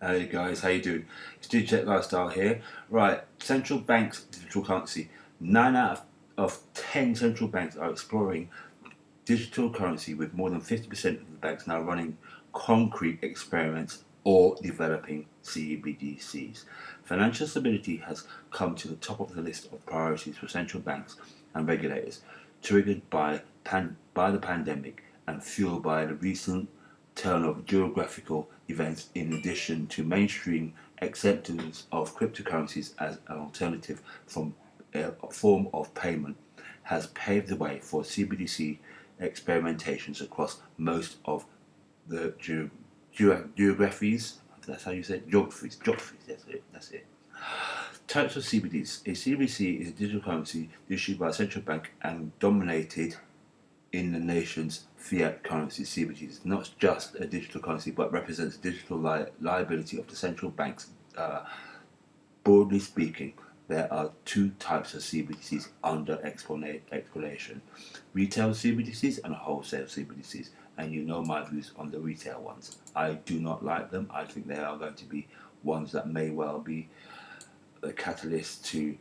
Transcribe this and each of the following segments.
Hey guys, how you doing? It's Digital Lifestyle here. Right, central banks digital currency. 9 out of 10 central banks are exploring digital currency, with more than 50% of the banks now running concrete experiments or developing CBDCs. Financial stability has come to the top of the list of priorities for central banks and regulators, triggered by the pandemic and fueled by the recent turn of geographical events, in addition to mainstream acceptance of cryptocurrencies as an alternative from a form of payment, has paved the way for CBDC experimentations across most of the geographies. That's how you say it? Geographies. That's it. Types of CBDs. A CBDC is a digital currency issued by a central bank and dominated in the nation's fiat currency. CBDs is not just a digital currency but represents digital liability of the central banks. Broadly speaking, there are two types of CBDCs under exploration: retail CBDCs and wholesale CBDCs. And you know my views on the retail ones. I do not like them. I think they are going to be ones that may well be the catalyst to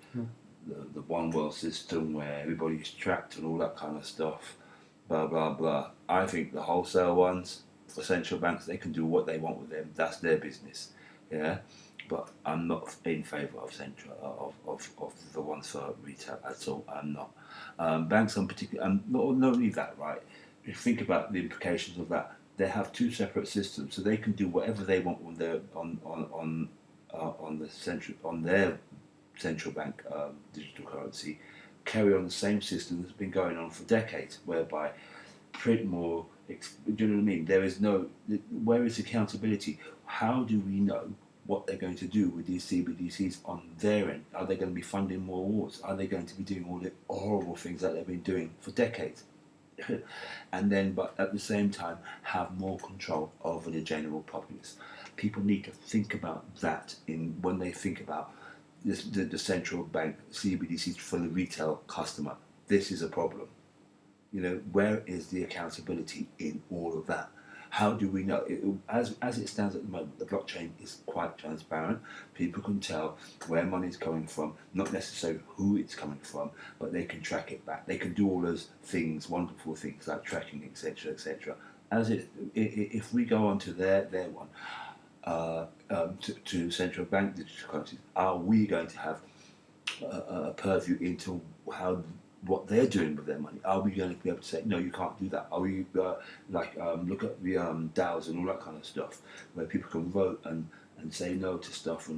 the one world system where everybody's tracked and all that kind of stuff. Blah blah blah. I think the wholesale ones for central banks, they can do what they want with them. That's their business. Yeah, but I'm not in favour of of the ones for retail at all. I'm not. Banks in particular, and not only that, right? If you think about the implications of that, they have two separate systems, so they can do whatever they want when they're on the central on their central bank digital currency, carry on the same system that's been going on for decades, whereby print more. Do you know what I mean? There is no. Where is accountability? How do we know what they're going to do with these CBDCs on their end? Are they going to be funding more wars? Are they going to be doing all the horrible things that they've been doing for decades? And then, but at the same time, have more control over the general populace. People need to think about that in when they think about the central bank CBDCs for the retail customer. This is a problem. You know, where is the accountability in all of that? How do we know? As it stands at the moment, the blockchain is quite transparent. People can tell where money is coming from, not necessarily who it's coming from, but they can track it back. They can do all those things, wonderful things like tracking, etc., etc. If we go on to their one, to central bank digital currencies, are we going to have a purview into how what they're doing with their money? Are we going to be able to say, no, you can't do that? Are we look at the DAOs and all that kind of stuff, where people can vote and say no to stuff,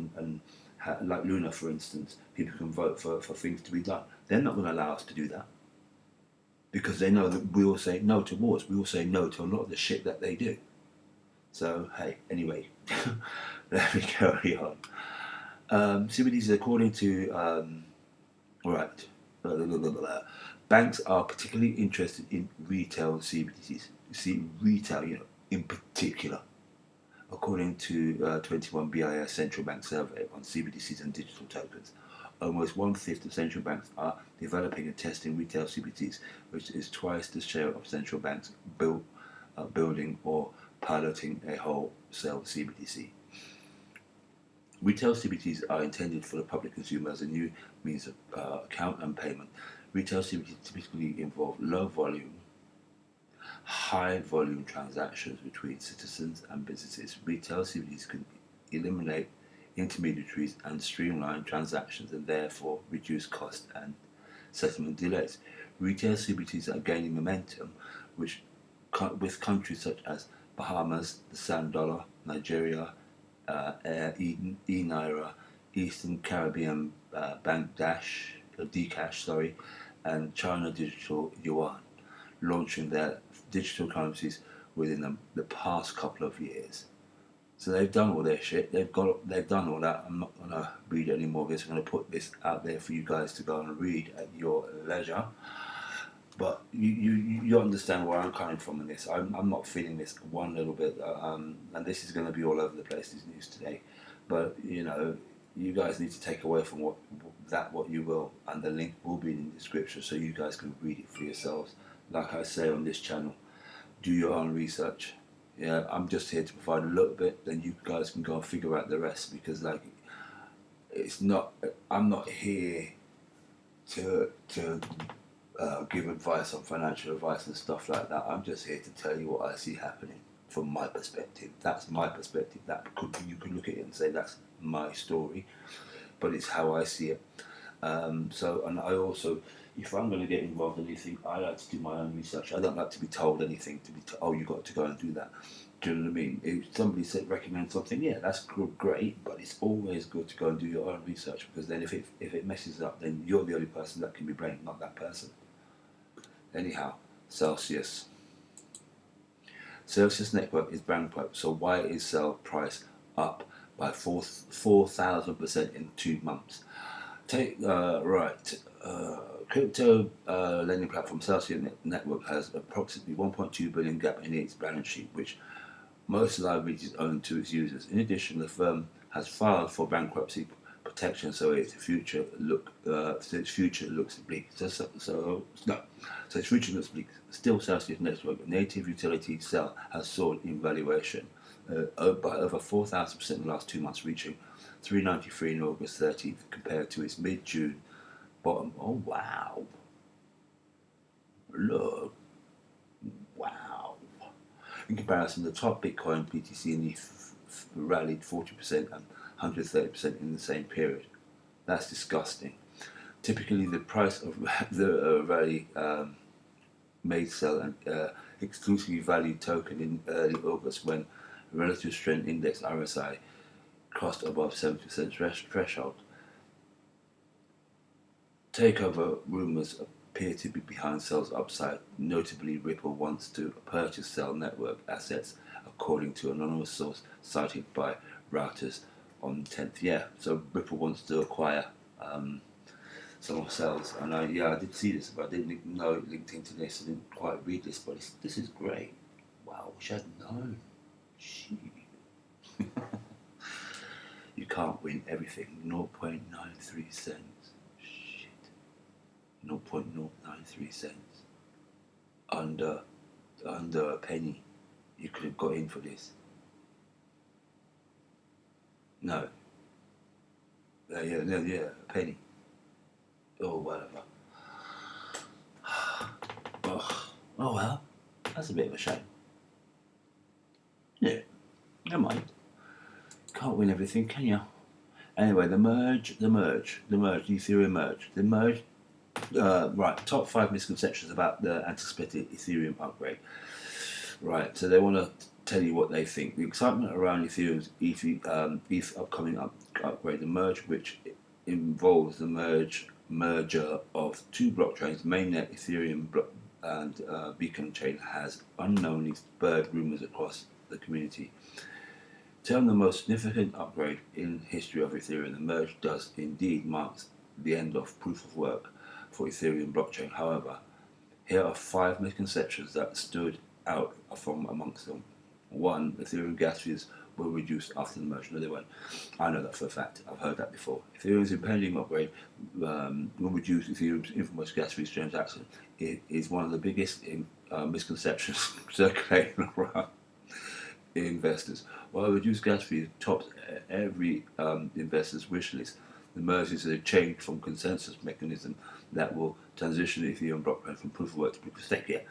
like Luna, for instance, people can vote for things to be done. They're not going to allow us to do that because they know that we will say no to wars. We will say no to a lot of the shit that they do. So, hey, anyway, let me carry on. CBDCs, according to, all right, banks are particularly interested in retail CBDCs. You see, retail, in particular, according to 21 BIS Central Bank Survey on CBDCs and digital tokens. Almost 1/5 of central banks are developing and testing retail CBDCs, which is twice the share of central banks building or piloting a wholesale CBDC. Retail CBDCs are intended for the public consumer as a new means of account and payment. Retail CBDCs typically involve low volume, high volume transactions between citizens and businesses. Retail CBDCs can eliminate intermediaries and streamline transactions, and therefore reduce cost and settlement delays. Retail CBDCs are gaining momentum, with countries such as Bahamas, the Sand Dollar, Nigeria, e-Naira, Eastern Caribbean Bank Dcash, and China Digital Yuan, launching their digital currencies within the past couple of years. So they've done all their shit. They've done all that. I'm not gonna read any more of this. I'm gonna put this out there for you guys to go and read at your leisure. But you understand where I'm coming from in this. I'm not feeling this one little bit, and this is going to be all over the place, this news today. But you guys need to take away from what you will, and the link will be in the description, so you guys can read it for yourselves. Like I say on this channel, do your own research. Yeah, I'm just here to provide a little bit, then you guys can go and figure out the rest, because like it's not, I'm not here to give advice on financial advice and stuff like that. I'm just here to tell you what I see happening from my perspective. That's my perspective. That could be, you could look at it and say that's my story, but it's how I see it. So, and I also, if I'm going to get involved in anything, I like to do my own research. I don't like to be told anything, to be oh, you got to go and do that. Do you know what I mean? If somebody recommends something, yeah, that's good, great, but it's always good to go and do your own research, because then if it messes up, then you're the only person that can be blamed, not that person. Anyhow, Celsius. Celsius network is bankrupt, so why is sell price up by 4,000% in 2 months? Crypto lending platform Celsius Network has approximately 1.2 billion gap in its balance sheet, which most liabilities owned to its users. In addition, the firm has filed for bankruptcy protection, so its future looks bleak. So its future looks bleak. Still, Celsius Network, a native utility cell, has soared in valuation by over 4,000% in the last 2 months, reaching 393 on August 30th, compared to its mid-June bottom. Oh wow! Look, wow! In comparison, the top Bitcoin, BTC, and ETH rallied 40% and 130% in the same period. That's disgusting. Typically, the price of the rally made sell an exclusively valued token in early August, when relative strength index RSI crossed above 70% threshold. Takeover rumors appear to be behind Cell's upside. Notably, Ripple wants to purchase Cell network assets, according to an anonymous source cited by Reuters on the 10th. Yeah, so Ripple wants to acquire some of Cell's, and I did see this, but I didn't know it linked into this. I didn't quite read this, but this is great. Wow, wish I'd known. Gee. You can't win everything. 0.93 cents. Shit. 0.093 cents. Under a penny. You could have got in for this. No. Yeah, a penny. Or whatever. Oh well. That's a bit of a shame. Yeah. Never mind. Can't win everything, can you? Anyway, the Ethereum merge. The merge, right, top 5 misconceptions about the anticipated Ethereum upgrade. Right, so they want to tell you what they think. The excitement around Ethereum's ETH upcoming upgrade, the merge, which involves the merger of 2 blockchains, mainnet Ethereum and Beacon Chain, has unknowingly spurred rumors across the community. Termed the most significant upgrade in history of Ethereum, the merge does indeed mark the end of proof of work for Ethereum blockchain. However, here are 5 misconceptions that stood out from amongst them. 1. Ethereum gas fees will reduce after the merge. No, they won't. I know that for a fact. I've heard that before. Ethereum's impending upgrade will reduce Ethereum's infamous gas fees transaction. It is one of the biggest misconceptions circulating around investors. While reduced gas fees tops every investor's wish list, the merge is a change from consensus mechanism that will transition the Ethereum blockchain from proof of work to proof of stake. Yeah.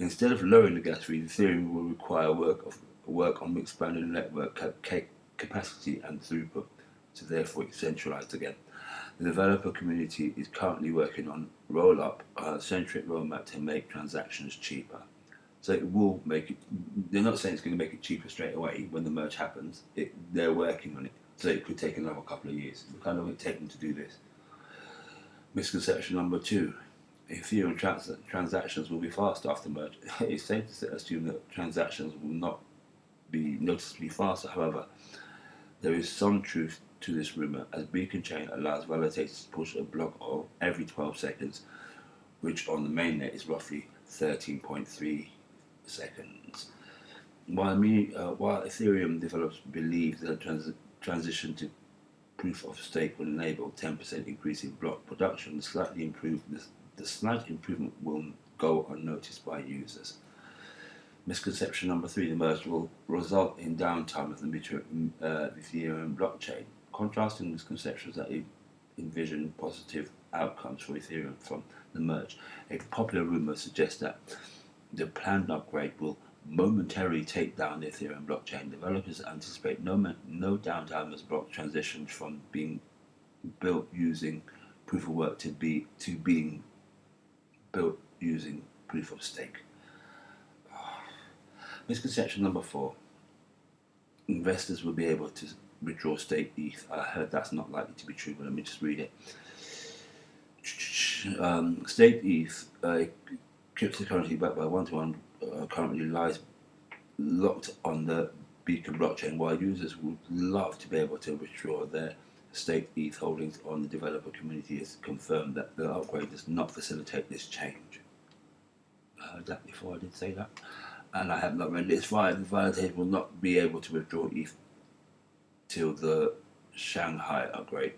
Instead of lowering the gas fees, Ethereum will require work on expanding the network capacity and throughput, so therefore it's centralized again. The developer community is currently working on roll-up centric roadmap to make transactions cheaper. So it will make it. They're not saying it's going to make it cheaper straight away when the merge happens. They're working on it, so it could take another couple of years. Look how long it take them to do this. Misconception number 2: Ethereum transactions will be fast after merge. It's safe to assume that transactions will not be noticeably faster. However, there is some truth to this rumor, as Beacon Chain allows validators to push a block of every 12 seconds, which on the mainnet is roughly 13.3 seconds. While Ethereum developers believe that transition to proof of stake will enable 10% increase in block production, the slight improvement will go unnoticed by users. Misconception number 3, the merge will result in downtime of the Ethereum blockchain. Contrasting misconceptions that envision positive outcomes for Ethereum from the merge, a popular rumor suggests that the planned upgrade will momentarily take down the Ethereum blockchain. Developers anticipate no downtime as block transitions from being built using proof of work to being built using proof of stake. Misconception number 4, investors will be able to withdraw stake ETH. I heard that's not likely to be true, but let me just read it. Staked ETH, cryptocurrency backed by one-to-one, currently lies locked on the Beacon blockchain, while users would love to be able to withdraw their staked ETH holdings. On the developer community has confirmed that the upgrade does not facilitate this change. I heard that before, I did say that, and I have not read this. Validators will not be able to withdraw ETH till the Shanghai upgrade.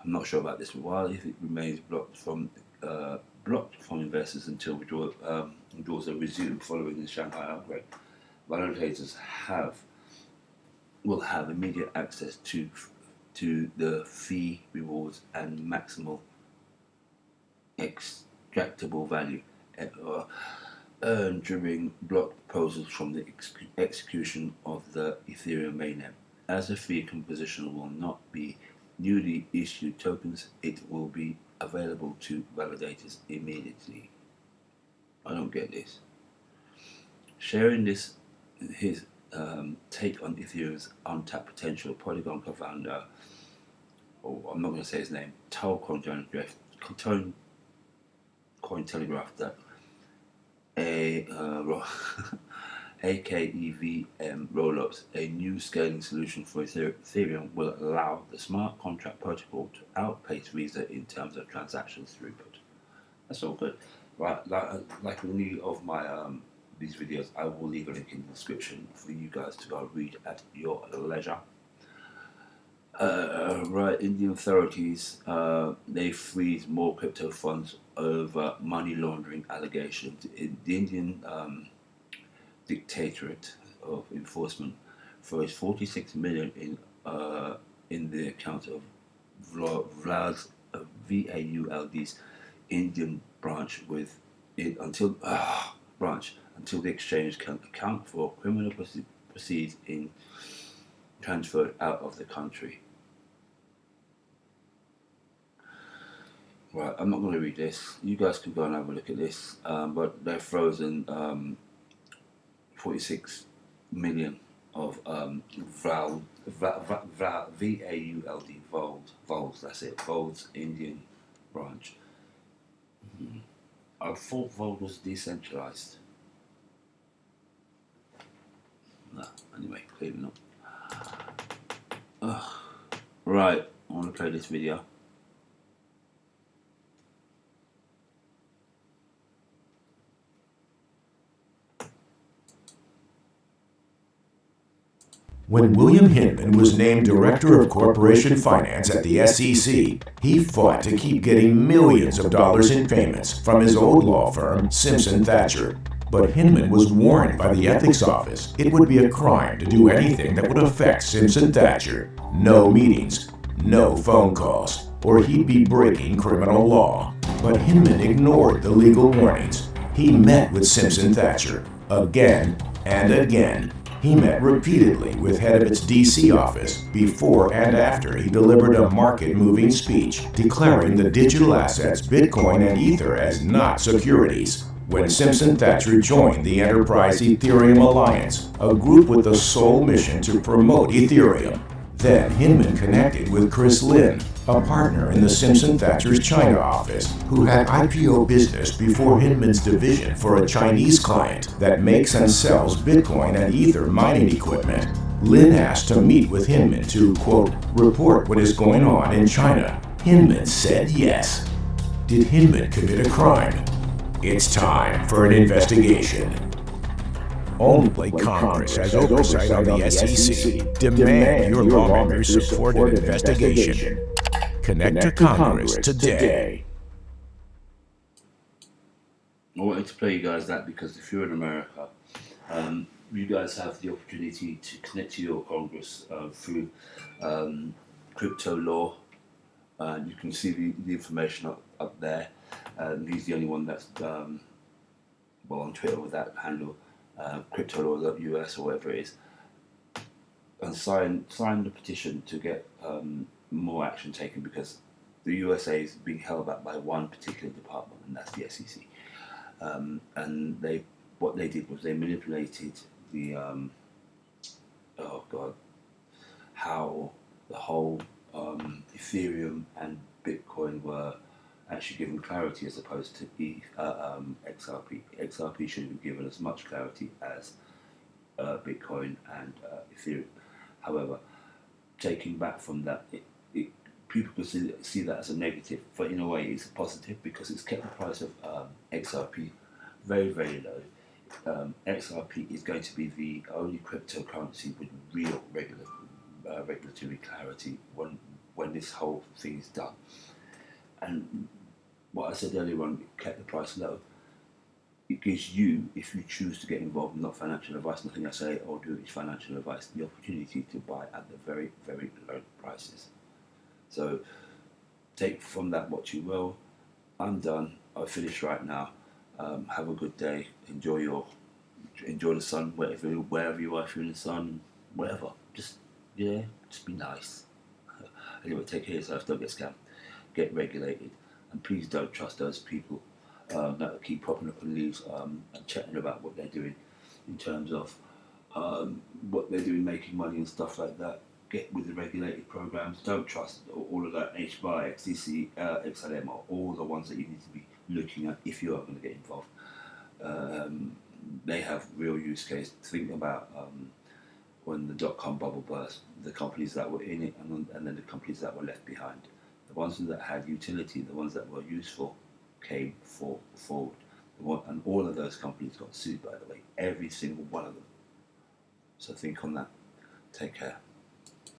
I'm not sure about this, but while if it remains blocked from investors until withdrawals are resumed following the Shanghai upgrade, validators will have immediate access to the fee, rewards, and maximal extractable value earned during block proposals from the execution of the Ethereum mainnet. As the fee composition will not be newly issued tokens, it will be available to validators immediately. I don't get this. Sharing his take on Ethereum's untapped potential, Polygon co-founder, I'm not going to say his name, told Cointelegraph that AKEVM rollups, a new scaling solution for Ethereum, will allow the smart contract protocol to outpace Visa in terms of transactions throughput. That's all good, right? Like any of my these videos, I will leave a link in the description for you guys to go read at your leisure. Right, Indian authorities they freeze more crypto funds over money laundering allegations. The Indian Dictatorate of Enforcement froze 46 million in the account of VAULD's Indian branch until the exchange can account for criminal proceeds in transferred out of the country. Right, I'm not going to read this. You guys can go and have a look at this. But they're frozen 46 million of VAULD, that's it, VAULD's Indian branch. I thought VAULD was decentralized. No, anyway, clearly not. Right, I want to play this video. When William Hinman was named Director of Corporation Finance at the SEC, he fought to keep getting millions of dollars in payments from his old law firm, Simpson Thacher. But Hinman was warned by the ethics office it would be a crime to do anything that would affect Simpson Thacher. No meetings, no phone calls, or he'd be breaking criminal law. But Hinman ignored the legal warnings. He met with Simpson Thacher again and again. He met repeatedly with head of its DC office before and after he delivered a market-moving speech declaring the digital assets Bitcoin and Ether as not securities. When Simpson Thacher joined the Enterprise Ethereum Alliance, a group with the sole mission to promote Ethereum, then Hinman connected with Chris Lin, a partner in the Simpson Thacher's China office, who had IPO business before Hinman's division for a Chinese client that makes and sells Bitcoin and Ether mining equipment. Lin asked to meet with Hinman to, quote, report what is going on in China. Hinman said yes. Did Hinman commit a crime? It's time for an investigation. Only Congress has oversight on the SEC. Demand your lawmakers support an investigation. Connect to Congress today. I wanted to play you guys that because if you're in America You guys have the opportunity to connect to your Congress through crypto law. You can see the information up there. He's the only one that's on Twitter with that handle, cryptolaw.us or whatever it is, and sign the petition to get more action taken, because the USA is being held back by one particular department, and that's the SEC. And what they did was they manipulated the how the whole Ethereum and Bitcoin were actually given clarity as opposed to XRP. XRP should have been given as much clarity as Bitcoin and Ethereum. However, taking back from that, people could see that as a negative, but in a way it's a positive, because it's kept the price of XRP very, very low. XRP is going to be the only cryptocurrency with real regulatory clarity when this whole thing is done. And what I said earlier on, it kept the price low. It gives you, if you choose to get involved in not financial advice, nothing I say or do is financial advice, the opportunity to buy at the very, very low prices. So take from that what you will. I'm done. I've finished right now. Have a good day. Enjoy the sun wherever you are. If you're in the sun, whatever. Just be nice. Anyway, take care of yourself. Don't get scammed. Get regulated, and please don't trust those people that keep popping up on the news and chatting about what they're doing in terms of what they're doing, making money and stuff like that. Get with the regulated programs. Don't trust all of that HBAR, XDC, XLM, or all the ones that you need to be looking at if you are going to get involved. They have real use case. Think about when the dot-com bubble burst, the companies that were in it and then the companies that were left behind. The ones that had utility, the ones that were useful, came forward. And all of those companies got sued, by the way. Every single one of them. So think on that. Take care.